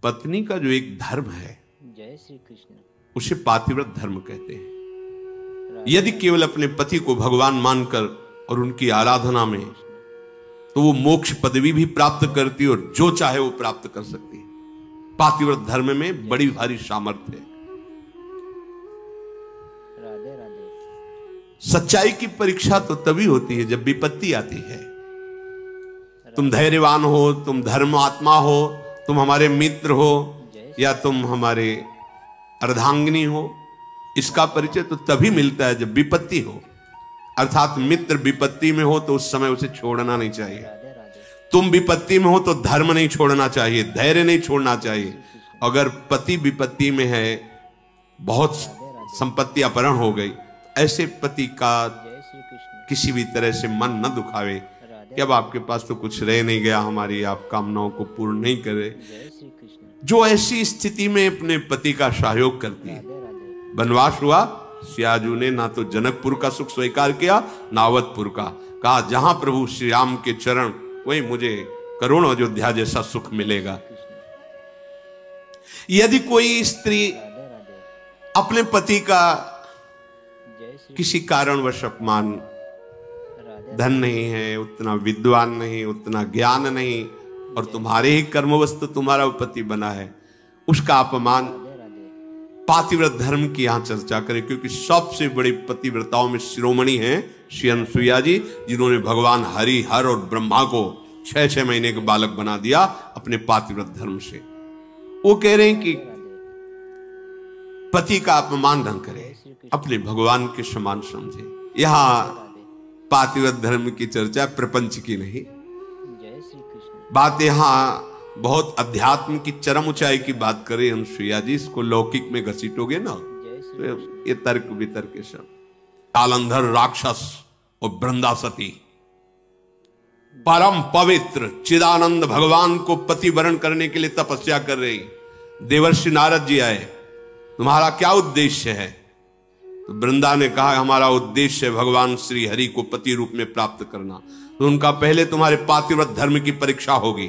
पत्नी का जो एक धर्म है, जय श्री कृष्ण, उसे पातिव्रत धर्म कहते हैं। यदि केवल अपने पति को भगवान मानकर और उनकी आराधना में, तो वो मोक्ष पदवी भी प्राप्त करती और जो चाहे वो प्राप्त कर सकती है। पातिव्रत धर्म में बड़ी भारी सामर्थ्य है। राधे राधे। सच्चाई की परीक्षा तो तभी होती है जब विपत्ति आती है। तुम धैर्यवान हो, तुम धर्म आत्मा हो, तुम हमारे मित्र हो या तुम हमारे अर्धांगिनी हो, इसका परिचय तो तभी मिलता है जब विपत्ति हो। अर्थात मित्र विपत्ति में हो तो उस समय उसे छोड़ना नहीं चाहिए। तुम विपत्ति में हो तो धर्म नहीं छोड़ना चाहिए, धैर्य नहीं छोड़ना चाहिए। अगर पति विपत्ति में है, बहुत संपत्ति अपहरण हो गई, ऐसे पति का किसी भी तरह से मन न दुखावे कि अब आपके पास तो कुछ रह नहीं गया, हमारी आप कामनाओं को पूर्ण नहीं करे। जो ऐसी स्थिति में अपने पति का सहयोग करती है। वनवास हुआ, सियाजू ने ना तो जनकपुर का सुख स्वीकार किया ना अवधपुर का। कहा जहां प्रभु श्री राम के चरण, वही मुझे करोड़ों अयोध्या जैसा सुख मिलेगा। यदि कोई स्त्री अपने पति का किसी कारणवश अपमान, धन नहीं है, उतना विद्वान नहीं, उतना ज्ञान नहीं, और तुम्हारे ही कर्मवश तो तुम्हारा पति बना है, उसका अपमान, पातिव्रत धर्म की यहां चर्चा करें। क्योंकि सबसे बड़ी पतिव्रताओं में शिरोमणि हैं श्री अनुसुईया जी, जिन्होंने भगवान हरि, हर और ब्रह्मा को 6-6 महीने के बालक बना दिया अपने पातिव्रत धर्म से। वो कह रहे हैं कि पति का अपमान न करे, अपने भगवान के समान समझे। यहां पातिव्रत धर्म की चर्चा प्रपंच की नहीं, बात यहां बहुत अध्यात्म की चरम ऊंचाई की बात करें अनुसुईया जी, इसको लौकिक में घसीटोगे ना तो ये तर्क वितर्क सब। जालंधर राक्षस और वृंदा सती परम पवित्र चिदानंद भगवान को पति वरण करने के लिए तपस्या कर रही। देवर्षि नारद जी आए, तुम्हारा क्या उद्देश्य है? तो वृंदा ने कहा हमारा उद्देश्य है भगवान श्री हरि को पति रूप में प्राप्त करना। तो उनका पहले तुम्हारे पातिव्रत धर्म की परीक्षा होगी,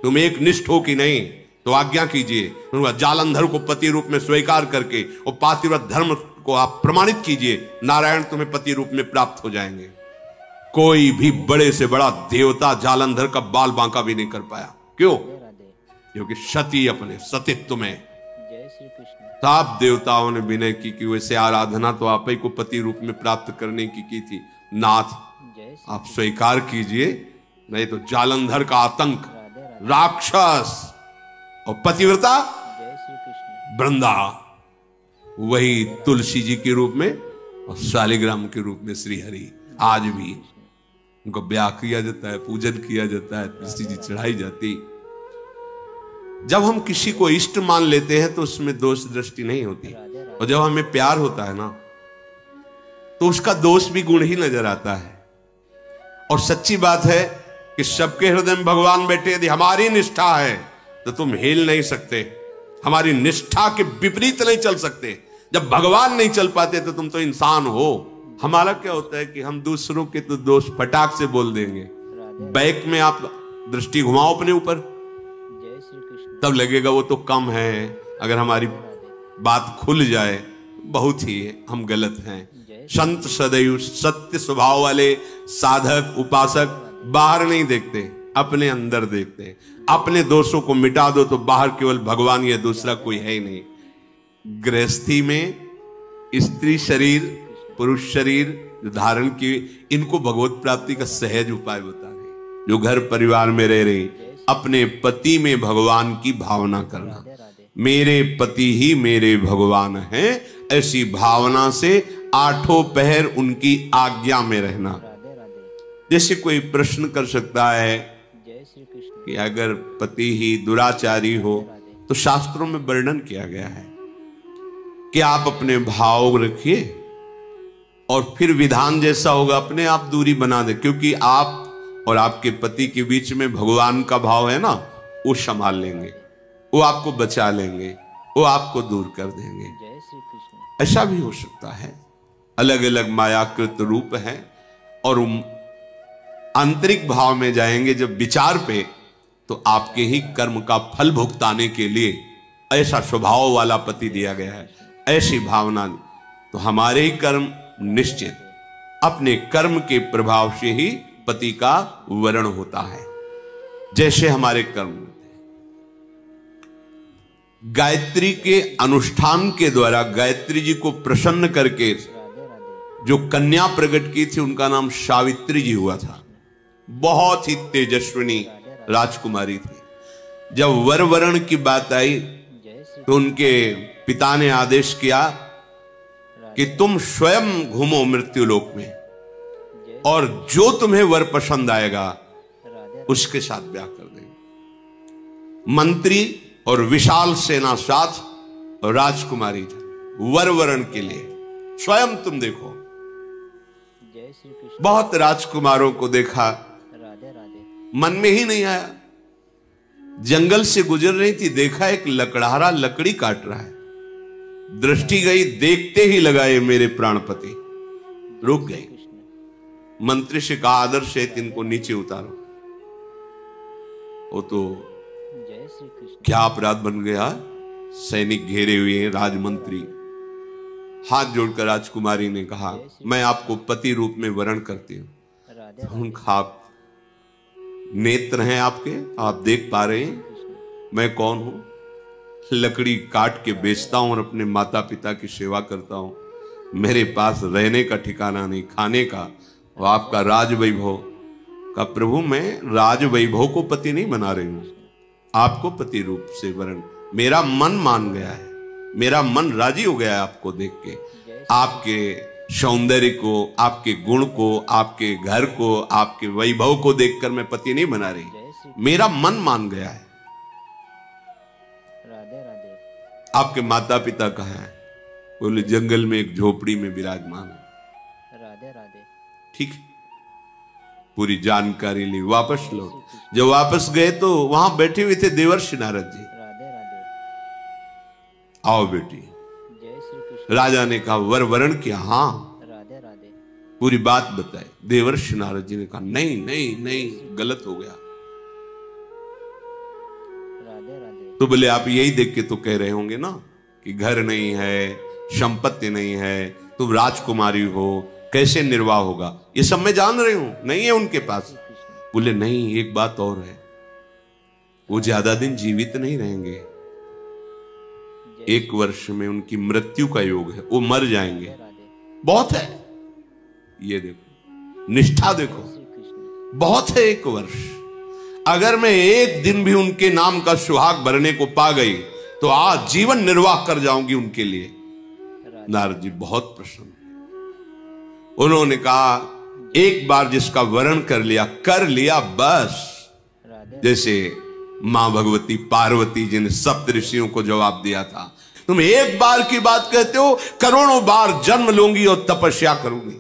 तुम एक निष्ठ हो कि नहीं, तो आज्ञा कीजिए। उनका जालंधर को पति रूप में स्वीकार करके और पातिव्रत धर्म को आप प्रमाणित कीजिए, नारायण तुम्हें पति रूप में प्राप्त हो जाएंगे। कोई भी बड़े से बड़ा देवता जालंधर का बाल बांका भी नहीं कर पाया। क्यों? क्योंकि सती अपने सतीत्व में सब देवताओं ने विनय की कि वैसे आराधना तो आप ही को पति रूप में प्राप्त करने की थी, नाथ आप स्वीकार कीजिए, नहीं तो जालंधर का आतंक, राक्षस और पतिव्रता वृंदा, वही तुलसी जी के रूप में और शालिग्राम के रूप में श्री हरि। आज भी उनको ब्याह किया जाता है, पूजन किया जाता है, तुलसी जी चढ़ाई जाती। जब हम किसी को इष्ट मान लेते हैं तो उसमें दोष दृष्टि नहीं होती, और जब हमें प्यार होता है ना तो उसका दोष भी गुण ही नजर आता है। और सच्ची बात है कि सबके हृदय में भगवान बैठे। यदि हमारी निष्ठा है तो तुम हिल नहीं सकते, हमारी निष्ठा के विपरीत नहीं चल सकते। जब भगवान नहीं चल पाते तो तुम तो इंसान हो। हमारा क्या होता है कि हम दूसरों के तो दोष फटाक से बोल देंगे, बैक में आप दृष्टि घुमाओ अपने ऊपर, तब लगेगा वो तो कम है। अगर हमारी बात खुल जाए बहुत ही हम गलत हैं। संत सदैव सत्य स्वभाव वाले साधक उपासक बाहर नहीं देखते, अपने अंदर देखते। अपने दोषों को मिटा दो तो बाहर केवल भगवान या दूसरा कोई है ही नहीं। गृहस्थी में स्त्री शरीर पुरुष शरीर धारण की, इनको भगवत प्राप्ति का सहज उपाय बता रहे। जो घर परिवार में रह रही, अपने पति में भगवान की भावना करना, मेरे पति ही मेरे भगवान हैं, ऐसी भावना से आठों पहर उनकी आज्ञा में रहना। जैसे कोई प्रश्न कर सकता है कि अगर पति ही दुराचारी हो तो शास्त्रों में वर्णन किया गया है कि आप अपने भाव रखिए और फिर विधान जैसा होगा अपने आप दूरी बना दे, क्योंकि आप और आपके पति के बीच में भगवान का भाव है ना, वो संभाल लेंगे, वो आपको बचा लेंगे, वो आपको दूर कर देंगे। ऐसा भी हो सकता है। अलग अलग मायाकृत रूप है और आंतरिक भाव में जाएंगे जब विचार पे, तो आपके ही कर्म का फल भुगताने के लिए ऐसा स्वभाव वाला पति दिया गया है, ऐसी भावना। तो हमारे ही कर्म निश्चित, अपने कर्म के प्रभाव से ही पति का वरण होता है, जैसे हमारे कर्म। गायत्री के अनुष्ठान के द्वारा गायत्री जी को प्रसन्न करके जो कन्या प्रकट की थी उनका नाम सावित्री जी हुआ था। बहुत ही तेजस्विनी राजकुमारी थी। जब वर वरण की बात आई तो उनके पिता ने आदेश किया कि तुम स्वयं घूमो मृत्युलोक में और जो तुम्हें वर पसंद आएगा उसके साथ ब्याह कर देंगे। मंत्री और विशाल सेना साथ और राजकुमारी वर वरण के लिए स्वयं तुम देखो। जय श्री कृष्ण। बहुत राजकुमारों को देखा, राधे राधे। मन में ही नहीं आया। जंगल से गुजर रही थी, देखा एक लकड़हारा लकड़ी काट रहा है। दृष्टि गई, देखते ही लगाए मेरे प्राणपति, रुक गए। मंत्री से कहा आदर से इनको नीचे उतारो। वो तो जय श्री कृष्ण। क्या अपराध बन गया। सैनिक घेरे हुए हैं, राजमंत्री। हाथ जोड़कर राजकुमारी ने कहा मैं आपको पति रूप में वरण करती हूं। राधे उनका आप नेत्र हैं आपके, आप देख पा रहे हैं मैं कौन हूं। लकड़ी काट के बेचता हूं और अपने माता पिता की सेवा करता हूं। मेरे पास रहने का ठिकाना नहीं, खाने का। और आपका राज वैभव का प्रभु, मैं राज वैभव को पति नहीं बना रही हूं, आपको पति रूप से वरण। मेरा मन मान गया है, मेरा मन राजी हो गया है आपको देख के, आपके सौंदर्य को, आपके गुण को, आपके घर को, आपके वैभव को देखकर मैं पति नहीं बना रही, मेरा मन मान गया है। राधे राधे। आपके माता पिता कहाँ हैं? बोले जंगल में एक झोपड़ी में विराजमान है। राधे राधे। ठीक, पूरी जानकारी ली, वापस लौट। जब वापस गए तो वहां बैठे हुए थे देवर्षि नारद जी। राधे राधे। आओ बेटी। जय श्री कृष्ण। राजा ने कहा वर वरण किया? हाँ। राधे राधे। पूरी बात बताई। देवर्षि नारद जी ने कहा नहीं नहीं नहीं, गलत हो गया। राधे राधे। तो बोले आप यही देख के तो कह रहे होंगे ना कि घर नहीं है, संपत्ति नहीं है, तुम राजकुमारी हो, कैसे निर्वाह होगा। ये सब मैं जान रही हूं, नहीं है उनके पास। बोले नहीं, एक बात और है, वो ज्यादा दिन जीवित नहीं रहेंगे। 1 वर्ष में उनकी मृत्यु का योग है, वो मर जाएंगे। बहुत है, ये देखो निष्ठा देखो, बहुत है 1 वर्ष। अगर मैं एक दिन भी उनके नाम का सुहाग भरने को पा गई तो आज जीवन निर्वाह कर जाऊंगी उनके लिए। नारद जी बहुत प्रसन्न। उन्होंने कहा एक बार जिसका वरण कर लिया बस। जैसे मां भगवती पार्वती जी ने सप्त ऋषियों को जवाब दिया था, तुम एक बार की बात कहते हो, करोड़ों बार जन्म लूंगी और तपस्या करूंगी।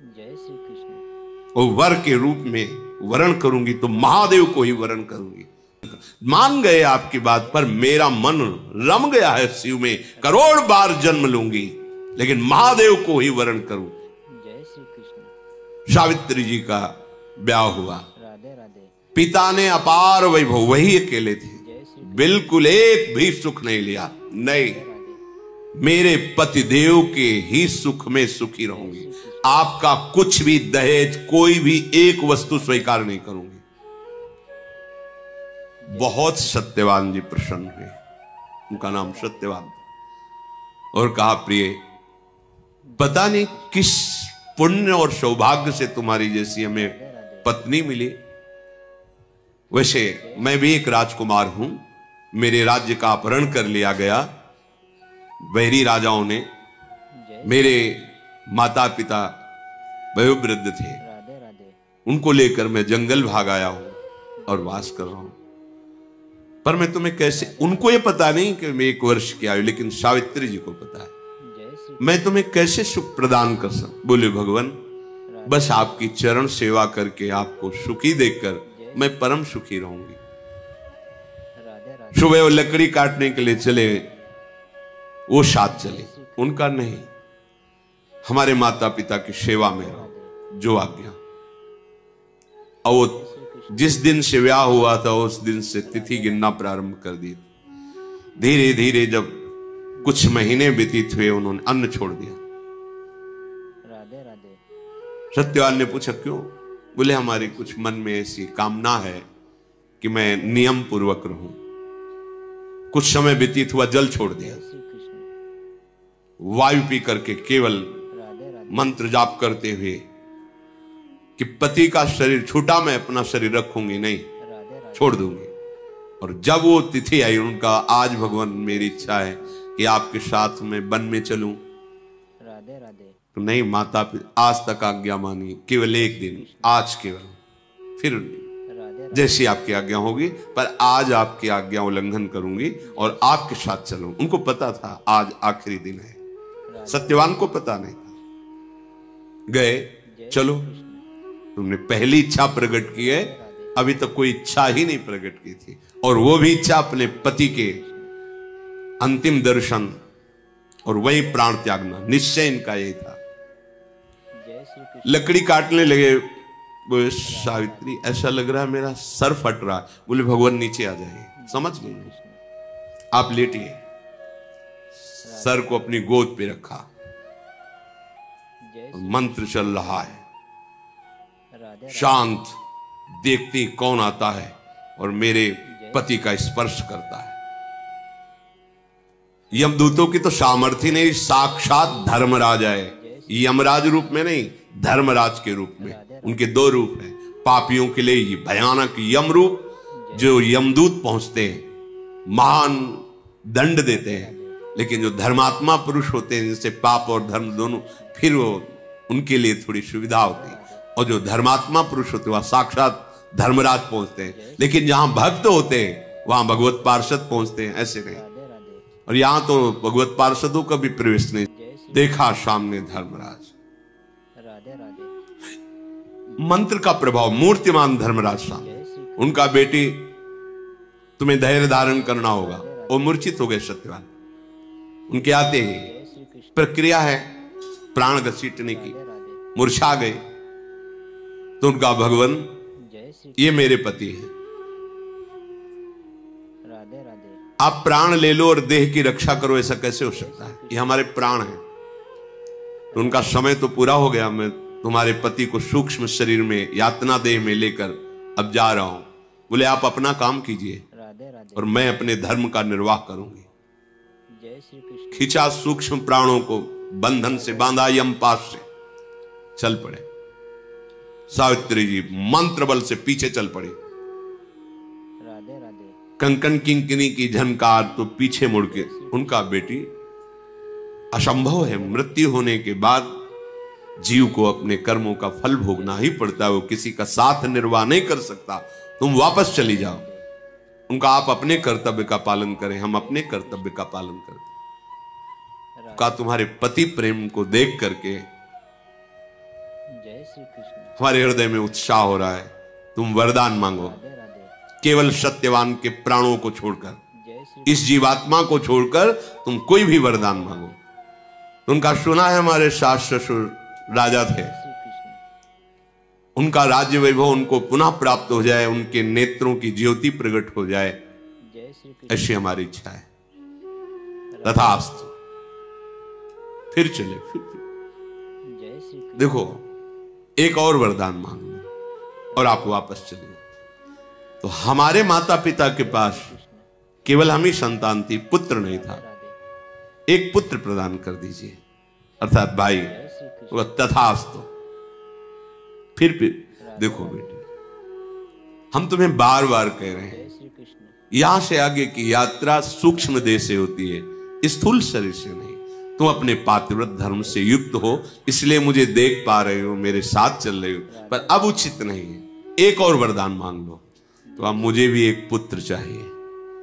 जय श्री कृष्ण। वो वर के रूप में वरण करूंगी तो महादेव को ही वरण करूंगी। मान गए आपकी बात पर, मेरा मन रम गया है शिव में, करोड़ बार जन्म लूंगी लेकिन महादेव को ही वरण करूं। जय श्री कृष्ण। सावित्री जी का ब्याह हुआ। राधे राधे। पिता ने अपार वैभव, वही अकेले थे, जय श्री बिल्कुल एक भी सुख नहीं लिया। नहीं, मेरे पतिदेव के ही सुख में सुखी रहूंगी, आपका कुछ भी दहेज, कोई भी एक वस्तु स्वीकार नहीं करूंगी। बहुत सत्यवान जी प्रसन्न हुए, उनका नाम सत्यवान था। और कहा प्रिय, पता नहीं किस पुण्य और सौभाग्य से तुम्हारी जैसी हमें पत्नी मिली। वैसे मैं भी एक राजकुमार हूं, मेरे राज्य का अपहरण कर लिया गया वैरी राजाओं ने। मेरे माता पिता वयोवृद्ध थे, राधे राधे। उनको लेकर मैं जंगल भाग आया हूं और वास कर रहा हूं। पर मैं तुम्हें कैसे, उनको ये पता नहीं कि मैं 1 वर्ष की आयु, लेकिन सावित्री जी को पता है, जय श्री। मैं तुम्हें कैसे सुख प्रदान कर सकूं। बोले भगवान, बस आपकी चरण सेवा करके आपको सुखी देखकर मैं परम सुखी रहूंगी। राधे राधे। सुबह वो लकड़ी काटने के लिए चले, वो साथ चले। उनका नहीं, हमारे माता पिता की सेवा में रहो, जो आज्ञा। और वो जिस दिन से ब्याह हुआ था उस दिन से तिथि गिनना प्रारंभ कर दी। धीरे धीरे जब कुछ महीने व्यतीत हुए उन्होंने अन्न छोड़ दिया। राधे राधे। सत्यवान ने पूछा क्यों? बोले हमारी कुछ मन में ऐसी कामना है कि मैं नियम पूर्वक रहूं। कुछ समय व्यतीत हुआ, जल छोड़ दिया। श्री कृष्ण। वायु पी करके केवल राधे राधे। मंत्र जाप करते हुए कि पति का शरीर छूटा मैं अपना शरीर रखूंगी नहीं, राधे राधे। छोड़ दूंगी। और जब वो तिथि आई उनका, आज भगवान मेरी इच्छा है कि आपके साथ में वन में चलूं। राधे राधे। तो नहीं माता पिता, आज तक आज्ञा मानी, केवल एक दिन, आज केवल, फिर राधे राधे। जैसी आपकी आज्ञा होगी, पर आज आपकी आज्ञा उल्लंघन करूंगी और आपके साथ चलूं। उनको पता था आज आखिरी दिन है, सत्यवान को पता नहीं था। गए, चलो तुमने पहली इच्छा प्रकट की है, अभी तक कोई इच्छा ही नहीं प्रकट की थी, और वो भी इच्छा अपने पति के अंतिम दर्शन और वही प्राण त्यागना, निश्चय इनका यही था। जय श्री कृष्ण। लकड़ी काटने लगे। बोले सावित्री ऐसा लग रहा है मेरा सर फट रहा है। बोले भगवान नीचे आ जाइए, समझ गए, आप लेटिए। सर को अपनी गोद पे रखा, जय मंत्र चल रहा है, राधे शांत, देखती कौन आता है और मेरे पति का स्पर्श करता है। यमदूतों की तो सामर्थ्य नहीं, साक्षात धर्मराज है, यमराज रूप में नहीं, धर्मराज के रूप में। उनके दो रूप हैं। पापियों के लिए ये भयानक यम रूप, जो यमदूत पहुंचते हैं, महान दंड देते हैं। लेकिन जो धर्मात्मा पुरुष होते हैं, जिनसे पाप और धर्म दोनों, फिर वो उनके लिए थोड़ी सुविधा होती है। और जो धर्मात्मा पुरुष होते हैं वह साक्षात धर्मराज पहुंचते हैं। लेकिन जहां भक्त होते हैं वहां भगवत पार्षद पहुंचते हैं, ऐसे नहीं। राधे राधे। और यहां तो भगवत पार्षदों का भी प्रवेश नहीं। देखा सामने धर्मराज, राधे राधे। मंत्र का प्रभाव, मूर्तिमान धर्मराज सामने। जय श्री उनका बेटी तुम्हें धैर्य धारण करना होगा। वो मूर्छित हो गए सत्यवान। उनके आते ही जय श्री कृष्ण। प्रक्रिया है प्राण घसीटने की, राधे राधे। मूर्छा गए। तो उनका भगवान जय श्री ये मेरे पति हैं, राधे राधे। आप प्राण ले लो और देह की रक्षा करो, ऐसा कैसे हो सकता है? ये हमारे प्राण हैं। तो उनका समय तो पूरा हो गया, मैं तुम्हारे पति को सूक्ष्म शरीर में यातना देह में लेकर अब जा रहा हूं। बोले आप अपना काम कीजिए राधे राधे। और मैं अपने धर्म का निर्वाह करूंगी। जय श्री कृष्ण। खींचा सूक्ष्म प्राणों को, बंधन से बांधा, यमपाश से चल पड़े। सावित्री जी मंत्र बल से पीछे चल पड़े। राधे राधे। कंकन किंकिनी की झनकार तो पीछे मुड़ के, उनका बेटी असंभव है, मृत्यु होने के बाद जीव को अपने कर्मों का फल भोगना ही पड़ता है। वो किसी का साथ निर्वाह नहीं कर सकता। तुम वापस चली जाओ। उनका आप अपने कर्तव्य का पालन करें, हम अपने कर्तव्य का पालन करते। का तुम्हारे पति प्रेम को देख करके जय श्री कृष्ण। हमारे हृदय में उत्साह हो रहा है। तुम वरदान मांगो, राधे राधे। केवल सत्यवान के प्राणों को छोड़कर, जय श्री इस जीवात्मा को छोड़कर तुम कोई भी वरदान मांगो। उनका सुना है हमारे सास ससुर राजा थे, कृष्ण। उनका राज्य वैभव उनको पुनः प्राप्त हो जाए, उनके नेत्रों की ज्योति प्रकट हो जाए, जय श्री कृष्ण। ऐसी हमारी इच्छा है। तथास्तु। फिर चले, फिर जय श्री कृष्ण। देखो एक और वरदान मांग लो और आप वापस चले। तो हमारे माता पिता के पास केवल हम ही संतान थी, पुत्र नहीं था। राधे। एक पुत्र प्रदान कर दीजिए, अर्थात भाई। जय श्री कृष्ण। तो तथास्तु। फिर देखो बेटे, हम तुम्हें बार बार कह रहे हैं, जय श्री कृष्ण। यहां से आगे की यात्रा सूक्ष्म देह से होती है, स्थूल शरीर से नहीं। तुम अपने पातिव्रत धर्म से युक्त हो, इसलिए मुझे देख पा रहे हो, मेरे साथ चल रहे हो, पर अब उचित नहीं है। एक और वरदान मांग लो। तो अब मुझे भी एक पुत्र चाहिए।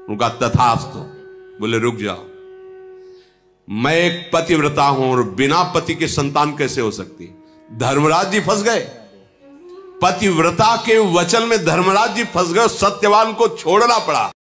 उनका तथास्तु। बोले रुक जाओ, मैं एक पतिव्रता हूं और बिना पति के संतान कैसे हो सकती? धर्मराज जी फंस गए, पतिव्रता के वचन में धर्मराज जी फंस गए, सत्यवान को छोड़ना पड़ा।